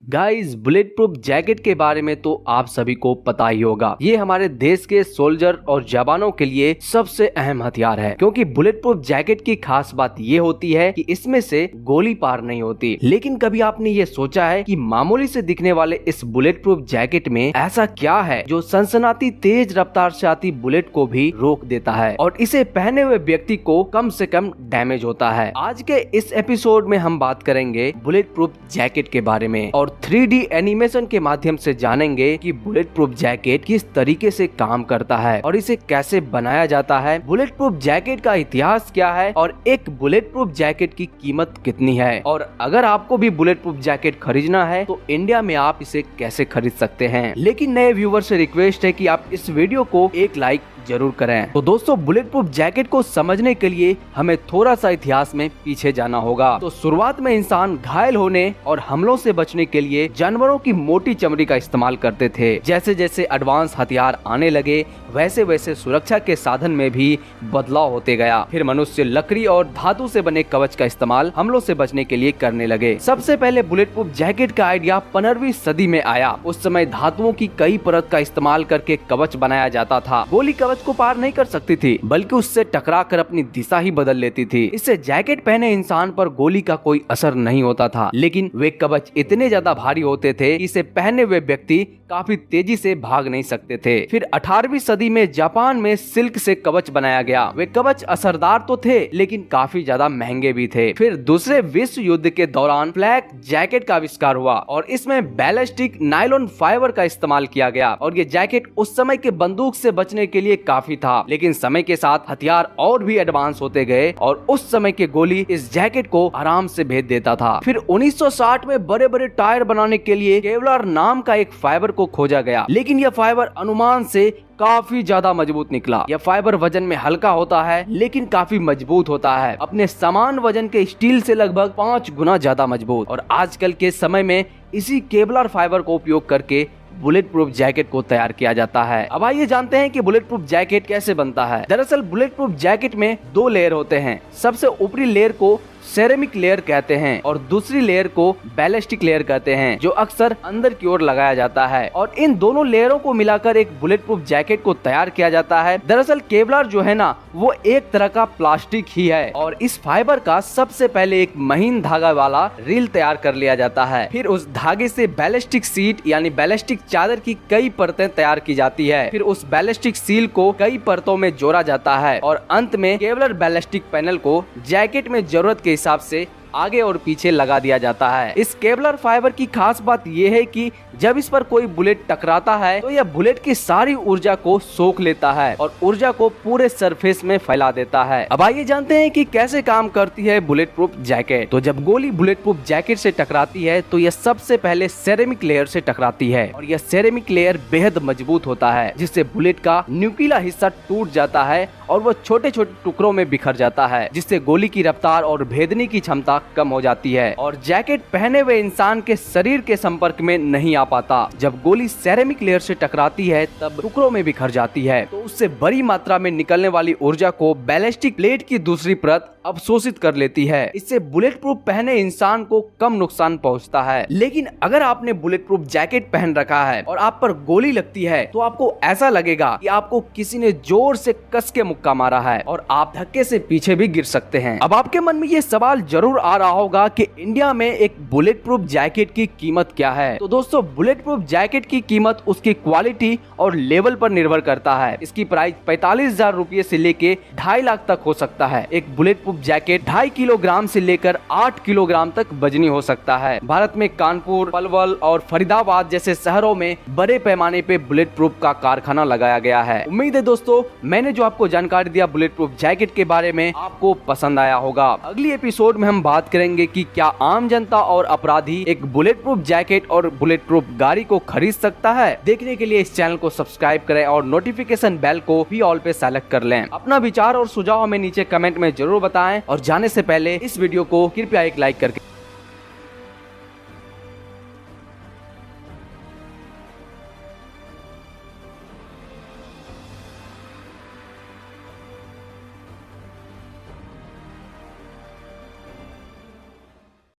Guys, bullet proof jacket के बारे में तो आप सभी को पता ही होगा। ये हमारे देश के सोल्जर और जवानों के लिए सबसे अहम हथियार है, क्योंकि बुलेट प्रूफ जैकेट की खास बात ये होती है कि इसमें से गोली पार नहीं होती। लेकिन कभी आपने ये सोचा है कि मामूली से दिखने वाले इस बुलेट प्रूफ जैकेट में ऐसा क्या है जो सनसनाती तेज रफ्तार से आती बुलेट को भी रोक देता है और इसे पहने हुए व्यक्ति को कम से कम डैमेज होता है। आज के इस एपिसोड में हम बात करेंगे बुलेट प्रूफ जैकेट के बारे में और 3D एनिमेशन के माध्यम से जानेंगे कि बुलेट प्रूफ जैकेट किस तरीके से काम करता है और इसे कैसे बनाया जाता है, बुलेट प्रूफ जैकेट का इतिहास क्या है और एक बुलेट प्रूफ जैकेट की कीमत कितनी है। और अगर आपको भी बुलेट प्रूफ जैकेट खरीदना है तो इंडिया में आप इसे कैसे खरीद सकते हैं। लेकिन नए व्यूवर से रिक्वेस्ट है कि आप इस वीडियो को एक लाइक जरूर करें। तो दोस्तों, बुलेट प्रूफ जैकेट को समझने के लिए हमें थोड़ा सा इतिहास में पीछे जाना होगा। तो शुरुआत में इंसान घायल होने और हमलों से बचने के लिए जानवरों की मोटी चमड़ी का इस्तेमाल करते थे। जैसे जैसे एडवांस हथियार आने लगे वैसे वैसे सुरक्षा के साधन में भी बदलाव होते गया। फिर मनुष्य लकड़ी और धातु से बने कवच का इस्तेमाल हमलों से बचने के लिए करने लगे। सबसे पहले बुलेट प्रूफ जैकेट का आइडिया 15वीं सदी में आया। उस समय धातुओं की कई परत का इस्तेमाल करके कवच बनाया जाता था। गोली कवच को पार नहीं कर सकती थी, बल्कि उससे टकरा कर अपनी दिशा ही बदल लेती थी। इससे जैकेट पहने इंसान पर गोली का कोई असर नहीं होता था। लेकिन वे कवच इतने ज्यादा भारी होते थे कि इसे पहने हुए व्यक्ति काफी तेजी से भाग नहीं सकते थे। फिर 18वीं सदी में जापान में सिल्क से कवच बनाया गया। वे कवच असरदार तो थे लेकिन काफी ज्यादा महंगे भी थे। फिर दूसरे विश्व युद्ध के दौरान फ्लैक जैकेट का आविष्कार हुआ और इसमें बैलिस्टिक नायलॉन फाइबर का इस्तेमाल किया गया और ये जैकेट उस समय के बंदूक से बचने के लिए काफी था। लेकिन समय के साथ हथियार और भी एडवांस होते गए और उस समय के गोली इस जैकेट को आराम से भेद देता था। फिर 1960 में बड़े बड़े टायर बनाने के लिए केवलार नाम का एक फाइबर को खोजा गया, लेकिन यह फाइबर अनुमान से काफी ज्यादा मजबूत निकला। यह फाइबर वजन में हल्का होता है लेकिन काफी मजबूत होता है, अपने समान वजन के स्टील से लगभग 5 गुना ज्यादा मजबूत। और आजकल के समय में इसी केवलार फाइबर को उपयोग करके बुलेट प्रूफ जैकेट को तैयार किया जाता है। अब आइए जानते हैं कि बुलेट प्रूफ जैकेट कैसे बनता है। दरअसल बुलेट प्रूफ जैकेट में 2 लेयर होते हैं। सबसे ऊपरी लेयर को सेरेमिक लेयर कहते हैं और दूसरी लेयर को बैलिस्टिक लेयर कहते हैं, जो अक्सर अंदर की ओर लगाया जाता है। और इन दोनों लेयरों को मिलाकर एक बुलेट प्रूफ जैकेट को तैयार किया जाता है। दरअसल केवलार जो है ना, वो एक तरह का प्लास्टिक ही है और इस फाइबर का सबसे पहले एक महीन धागा वाला रील तैयार कर लिया जाता है। फिर उस धागे से बैलिस्टिक सीट यानी बैलिस्टिक चादर की कई परतें तैयार की जाती है। फिर उस बैलिस्टिक सील को कई परतों में जोड़ा जाता है और अंत में केवलर बैलिस्टिक पैनल को जैकेट में जरूरत के हिसाब से आगे और पीछे लगा दिया जाता है। इस केवलर फाइबर की खास बात यह है कि जब इस पर कोई बुलेट टकराता है तो यह बुलेट की सारी ऊर्जा को सोख लेता है और ऊर्जा को पूरे सरफेस में फैला देता है। अब आइए जानते हैं कि कैसे काम करती है बुलेट प्रूफ जैकेट। तो जब गोली बुलेट प्रूफ जैकेट से टकराती है तो यह सबसे पहले सेरेमिक लेयर से टकराती है और यह सेरेमिक लेयर बेहद मजबूत होता है, जिससे बुलेट का न्यूक्लियर हिस्सा टूट जाता है और वह छोटे छोटे टुकड़ों में बिखर जाता है, जिससे गोली की रफ्तार और भेदने की क्षमता कम हो जाती है और जैकेट पहने हुए इंसान के शरीर के संपर्क में नहीं आ पाता। जब गोली सेरेमिक लेयर से टकराती है तब टुकड़ों में बिखर जाती है, तो उससे बड़ी मात्रा में निकलने वाली ऊर्जा को बैलिस्टिक प्लेट की दूसरी परत अवशोषित कर लेती है। इससे बुलेट प्रूफ पहने इंसान को कम नुकसान पहुंचता है। लेकिन अगर आपने बुलेट प्रूफ जैकेट पहन रखा है और आप पर गोली लगती है तो आपको ऐसा लगेगा कि आपको किसी ने जोर से कस के मुक्का मारा है और आप धक्के से पीछे भी गिर सकते हैं। अब आपके मन में ये सवाल जरूर आ रहा होगा कि इंडिया में एक बुलेट प्रूफ जैकेट की कीमत क्या है। तो दोस्तों, बुलेट प्रूफ जैकेट की कीमत उसकी क्वालिटी और लेवल पर निर्भर करता है। इसकी प्राइस 45,000 रुपये से लेके 2.5 लाख तक हो सकता है। एक बुलेट प्रूफ जैकेट 2.5 किलोग्राम से लेकर 8 किलोग्राम तक वजनी हो सकता है। भारत में कानपुर, पलवल और फरीदाबाद जैसे शहरों में बड़े पैमाने पे बुलेट प्रूफ का कारखाना लगाया गया है। उम्मीद है दोस्तों, मैंने जो आपको जानकारी दिया बुलेट प्रूफ जैकेट के बारे में आपको पसंद आया होगा। अगली एपिसोड में हम बात करेंगे कि क्या आम जनता और अपराधी एक बुलेट प्रूफ जैकेट और बुलेट प्रूफ गाड़ी को खरीद सकता है। देखने के लिए इस चैनल को सब्सक्राइब करें और नोटिफिकेशन बेल को भी ऑल पे सेलेक्ट कर लें। अपना विचार और सुझाव हमें नीचे कमेंट में जरूर बताएं और जाने से पहले इस वीडियो को कृपया एक लाइक करके